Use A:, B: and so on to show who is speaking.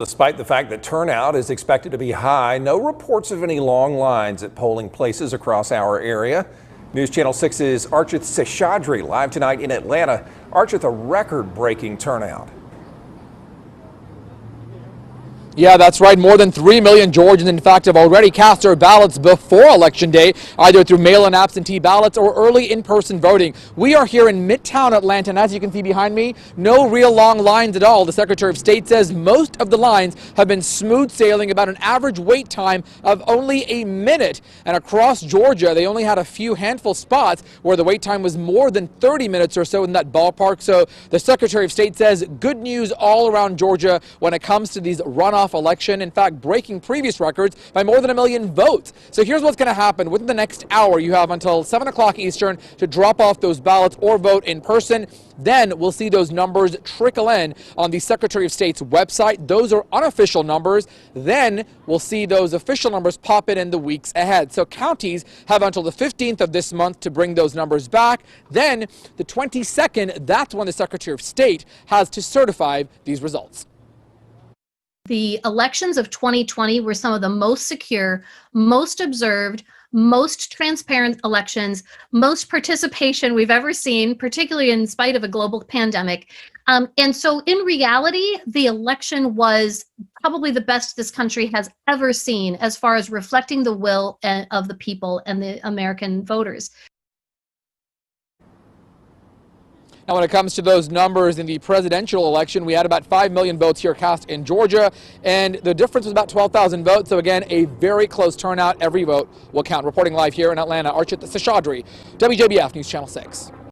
A: Despite the fact that turnout is expected to be high, no reports of any long lines at polling places across our area. News Channel 6's Archith Seshadri live tonight in Atlanta. Archith, a record-breaking turnout.
B: Yeah, that's right. More than 3 million Georgians, in fact, have already cast their ballots before Election Day, either through mail-in absentee ballots or early in-person voting. We are here in Midtown Atlanta, and as you can see behind me, no real long lines at all. The Secretary of State says most of the lines have been smooth sailing, about an average wait time of only a minute. And across Georgia, they only had a few handful spots where the wait time was more than 30 minutes or so in that ballpark. So the Secretary of State says good news all around Georgia when it comes to these runoff election, in fact, breaking previous records by more than 1 million votes. So here's what's going to happen. Within the next hour, you have until 7 o'clock Eastern to drop off those ballots or vote in person. Then we'll see those numbers trickle in on the Secretary of State's website. Those are unofficial numbers. Then we'll see those official numbers pop in the weeks ahead. So counties have until the 15th of this month to bring those numbers back. Then the 22nd, that's when the Secretary of State has to certify these results.
C: The elections of 2020 were some of the most secure, most observed, most transparent elections, most participation we've ever seen, particularly in spite of a global pandemic. And so in reality, the election was probably the best this country has ever seen as far as reflecting the will of the people and the American voters.
B: Now, when it comes to those numbers in the presidential election, we had about 5 million votes here cast in Georgia, and the difference was about 12,000 votes. So again, a very close turnout. Every vote will count. Reporting live here in Atlanta, Archith Seshadri, WJBF News Channel 6.